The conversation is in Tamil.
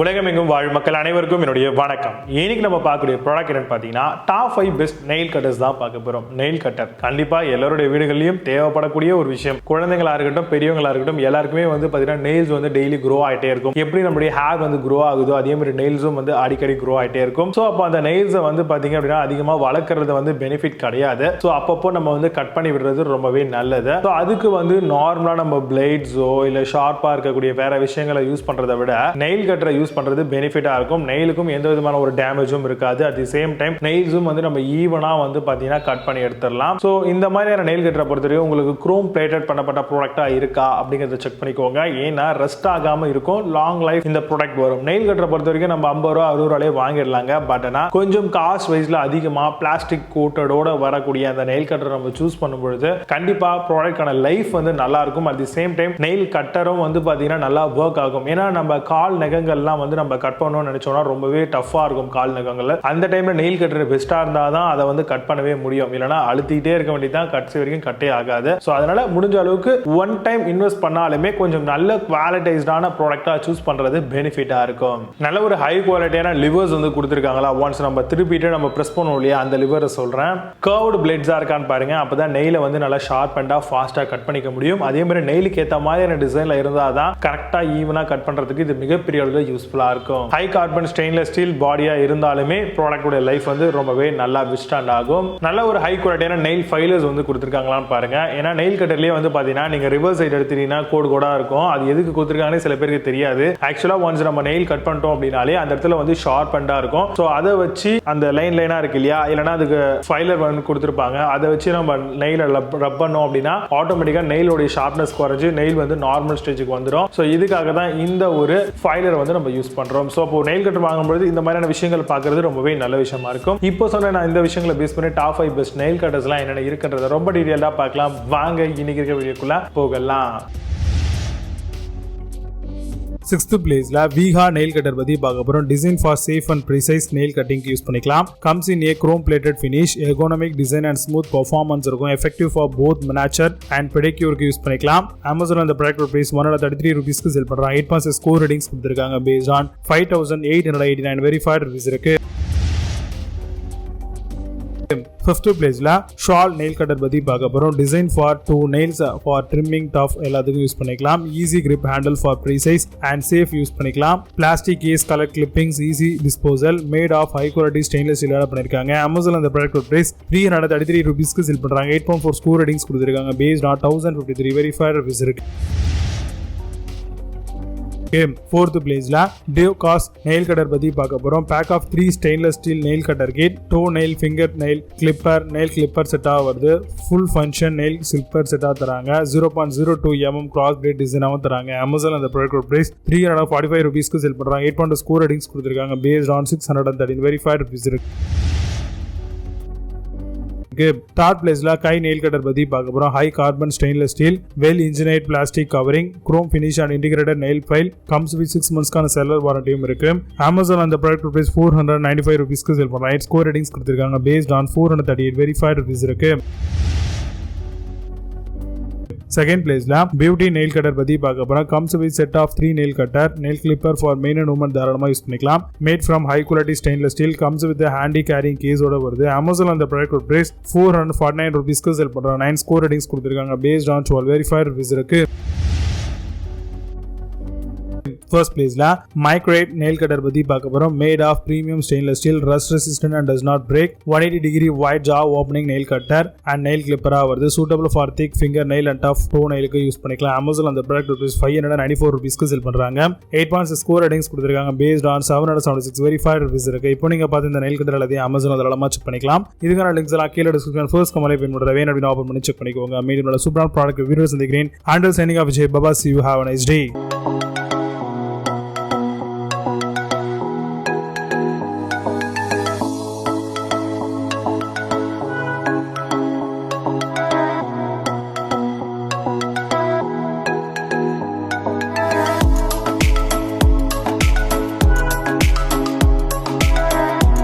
உலகமெங்கும் வாழும் மக்கள் அனைவருக்கும் என்னுடைய வணக்கம். இன்னைக்கு நம்ம பார்க்கக்கூடிய ப்ராடக்ட் என்னன்னு பார்த்தீங்கன்னா டாப் 5 பெஸ்ட் நெயில் கட்டர்ஸ் தான் பார்க்க போகிறோம். நெயில் கட்டர் கண்டிப்பாக எல்லாருடைய வீடுகள்லையும் தேவைப்படக்கூடிய ஒரு விஷயம். குழந்தைங்களா இருக்கட்டும், பெரியவங்களா இருக்கட்டும், எல்லாருக்குமே பார்த்தீங்கன்னா நெயில்ஸ் டெய்லி க்ரோ ஆகிட்டே இருக்கும். எப்படி நம்மளுடைய ஹேர் க்ரோ ஆகுதோ அதே மாதிரி நெயில்ஸும் அடிக்கடி க்ரோ ஆகிட்டே இருக்கும். ஸோ அப்போ அந்த நெயில்ஸை பார்த்தீங்க அப்படின்னா அதிகமாக வளர்க்குறது பெனிஃபிட் கிடையாது. ஸோ அப்பப்போ நம்ம கட் பண்ணி விடுறது ரொம்பவே நல்லது. ஸோ அதுக்கு நார்மலாக நம்ம பிளேட்ஸோ இல்லை ஷார்ப்பாக இருக்கக்கூடிய வேற விஷயங்களை யூஸ் பண்ணுறதை விட நெயில் கட்டரை யூஸ் பண்றது பெனிஃபிட்டா இருக்கும். நெயிலுக்கும் எந்த விதமான ஒரு டேமேஜும் இருக்காது. அட் தி சேம் டைம் நெயில்ஸும் நம்ம ஈவனா பாத்தீங்கன்னா கட் பண்ணி எடுத்துடலாம். சோ இந்த மாதிரியான நெயில் கட்டரை பொறுத்தவரைக்கும் உங்களுக்கு குரோம் பிளேட்டட் பண்ணப்பட்ட ப்ராடக்டா இருக்கா அப்படிங்கறத செக் பண்ணிக்கோங்க. ஏன்னா ரஸ்ட் ஆகாம இருக்கும், லாங் லைஃப் இந்த ப்ராடக்ட் வரும். நெயில் கட்டரை பொறுத்த வரைக்கும் நம்ம 50 ரூபா 60 ரூபாயே வாங்கிடலாங்க. பட் ஆனா கொஞ்சம் காஸ்ட் வைஸ்ல அதிகமா பிளாஸ்டிக் கோட்டடோட வரக்கூடிய அந்த நெயில் கட்டரை நம்ம சூஸ் பண்ணும்பொழுது கண்டிப்பா ப்ராடக்டான லைஃப் நல்லா இருக்கும். At the same time nail கட்டரும் பாத்தீங்கன்னா நல்லா ஒர்க் ஆகும். ஏன்னா நம்ம கால் நகங்கள்லாம் நம்ம கட் பண்ணணும்னு நினைச்சோம்னா ரொம்பவே டஃபா இருக்கும் கால் நகங்கள்ல. அந்த டைம்ல நெயில் கட்டர் பெஸ்டா இருந்தா தான் அதை கட் பண்ணவே முடியும். இல்லனா அழுத்திட்டே இருக்க வேண்டியதான், கட்சி வரைக்கும் கட்டே ஆகாது. சோ அதனால முடிஞ்ச அளவுக்கு ஒன் டைம் இன்வெஸ்ட் பண்ணாலுமே கொஞ்சம் நல்ல குவாலிட்டிஸ்டான ப்ராடக்ட்டா சூஸ் பண்றது பெனிஃபிட்டா இருக்கும். நல்ல ஒரு ஹை குவாலிட்டியான லிவர்ஸ் கொடுத்திருக்காங்களா, ஒன்ஸ் நம்ம திருப்பிட்டு நம்ம பிரஸ் பண்ணுவோம் இல்லையா, அந்த லிவரை சொல்றேன். கர்வ்டு பிளேட்ஸா இருக்கான்னு பாருங்க. அப்பதான் நெயில நல்லா ஷார்ப் அண்டா ஃபாஸ்டா கட் பண்ணிக்க முடியும். அதே மாதிரி நெயிலுக்கு ஏத்த மாதிரியான டிசைன்ல இருந்தாதான் கரெக்டா ஈவனா கட் பண்றதுக்கு இது மிகப்பெரிய அளவுல யூஸ்ஃபுல்லா இருக்கும். ஹை கார்பன் ஸ்டெயின்லெஸ் ஸ்டீல் பாடியா இருந்தாலுமே ப்ராடக்ட்டோட லைஃப் ரொம்பவே நல்லா விஸ்டாண்ட் ஆகும். நல்ல ஒரு ஹை குவாலிட்டியான நெயில் ஃபைலர்ஸ் கொடுத்திருக்காங்களான்னு பாருங்க. ஏன்னா நெயில் கட்டர்லயே பாத்தீங்கன்னா நீங்க ரிவர்ஸ் சைடு எடுத்தீங்கன்னா கோடு கோடா இருக்கும். அது எதுக்கு கொடுத்திருக்காங்கன்னு சில பேருக்கு தெரியாது. ஆக்சுவலா ஒன்ஸ் நம்ம நெயில் கட் பண்ணிட்டோம் அப்படினாலே அந்த இடத்துல ஷார்ப் அண்டா இருக்கும். சோ அதை வச்சு அந்த லைனா இருக்கு இல்லையா, இல்லனா அதுக்கு ஃபைலர் கொடுத்திருப்பாங்க. அதை வச்சு நம்ம நெயில ரப் பண்ணோம் அப்படின்னா ஆட்டோமேட்டிக்கா நெயிலோட ஷார்ப்னஸ் குறைஞ்சு நெயில் நார்மல் ஸ்டேஜுக்கு வந்துடும். சோ இதுக்காக தான் இந்த ஒரு ஃபைலர் நம்ம யூஸ் பண்றோம். சோ அப்போ நெயில் கட்டர் வாங்கும்போது இந்த மாதிரியான விஷயங்கள் பார்க்கிறது ரொம்பவே நல்ல விஷயமா இருக்கும். இப்போ சொன்ன நான் இந்த விஷயங்களை பேஸ் பண்ணி டாப் 5 பெஸ்ட் நெயில் கட்டர்ஸ்லாம் என்னென்ன இருக்குன்றத ரொம்ப டீடைலா பார்க்கலாம். வாங்க இன்னைக்கு இருக்க வீடியோக்குள்ள போகலாம். 6th பிளேஸ்ல Vega nail cutter பத்தி பார்க்க போறோம். Design for safe and precise nail cutting use பண்ணிக்கலாம். Comes in a chrome plated finish, ergonomic design and smooth performance இருக்கும். effective for both manicure and pedicure use பண்ணிக்கலாம். Amazon அந்த ப்ராடக்ட் பிரைஸ் 133 ரூபீஸ்க்கு செல் பண்றாங்க. 8.6 ஸ்கோர் ரேட்டிங்ஸ் கொடுத்திருக்காங்க. based on 5889 வெரிஃபைட் ரிவ்யூஸ் இருக்கு. 5th பிளேஸ்ல ஷால் நெயில் கட்டர் பத்தி பார்க்க போறோம். Design for 2 nails for trimming tough எல்லாத்துக்கும் யூஸ் பண்ணிக்கலாம். Easy grip handle for precise and safe use பண்ணிக்கலாம். Plastic case, colour clippings, easy disposal, made of high quality stainless steel பண்ணிருக்காங்க. Amazon அந்த ப்ராடக்ட் பிரைஸ் 333 ரூபீஸ்க்கு செல் பண்றாங்க. 8.4 ஸ்கோர் ரேட்டிங்ஸ் கொடுத்திருக்காங்க. based on 1053 வெரிஃபைட் ரிவ்யூஸ் இருக்கு. 4th பிளேஸ்ல Dave காஸ்ட் நெயில் கட்டர் பத்தி பார்க்க போறோம். Pack of 3 stainless steel nail cutter kit, toe nail, finger nail clipper செட்டா வருது. ஃபுல் ஃபங்க்ஷன் நெயில் கிளிப்பர் செட்டா தராங்க. 0.02 mm கிராஸ் பிளேட் டிசைனாவும் தராங்க. Amazon அந்த ப்ராடக்ட் பிரைஸ் 345 ரூபீஸ்க்கு செல் பண்றாங்க. 8.2 ஸ்கோர் ரேட்டிங்ஸ் கொடுத்திருக்காங்க. based on 613 வெரிஃபைட் ரிவ்யூஸ் இருக்கு. 3rd பிளேஸ்ல கை நெயில் கட்டர் பத்தி பார்க்க போறோம். High carbon stainless steel, well engineered plastic covering, chrome finish and integrated nail file, comes with 6 monthsக்கான செல்லர் வாரண்டியும் இருக்கு. Amazon அந்த ப்ராடக்ட் பிரைஸ் 495 ரூபீஸ்க்கு செல் பண்றாங்க. 8 ஸ்கோர் ரேட்டிங்ஸ் கொடுத்திருக்காங்க. based on 438 வெரிஃபைட் ரிவ்யூஸ் இருக்கு. 2nd பிளேஸ்ல பியூட்டி நெயில் கட்டர் பத்தி பார்க்க போறோம். Comes with set of 3 nail cutter, nail clipper for men and women தாராளமா யூஸ் பண்ணிக்கலாம். Made from high quality stainless steel, comes with handy carrying கேஸோட வருது. Amazon அந்த ப்ராடக்ட் பிரைஸ் 449 ரூபீஸ்க்கு செல் பண்றாங்க. 9 ஸ்கோர் ரேட்டிங்ஸ் கொடுத்திருக்காங்க. based on 12 வெரிஃபைட் ரிவ்யூஸ் இருக்கு. 1st பிளேஸ்ல MAYCREATE நெயில் கட்டர் பத்தி பார்க்க போறோம். Made of premium stainless steel, rust resistant and does not break. 180 degree wide jaw opening nail cutter and nail கிளிப்பரா வருது. Suitable for thick finger nail and tough toe நெயிலுக்கு யூஸ் பண்ணிக்கலாம். Amazon அந்த ப்ராடக்ட் பிரைஸ் 594 ரூபீஸ்க்கு செல் பண்றாங்க. 8.6 ஸ்கோர் ரேட்டிங்ஸ் கொடுத்திருக்காங்க. based on 776 வெரிஃபைட் ரிவ்யூஸ் இருக்கு. இப்போ நீங்க பார்த்து இந்த நெயில் கட்டர் எல்லாத்தையும் Amazon தாராளமா செக் பண்ணிக்கலாம். இதுக்கான லிங்க்ஸ் எல்லாம் கீழே டிஸ்கிரிப்ஷன் ஃபர்ஸ்ட் கமெண்ட்ல பின் பண்றத வேணும் அப்படினா ஓபன் பண்ணி செக் பண்ணிக்கோங்க. மீடியமோட சூப்பரான ப்ராடக்ட் ரிவ்யூஸ் சந்திக்கிறேன். Under signing off Vijay Baba. see you, have a nice day.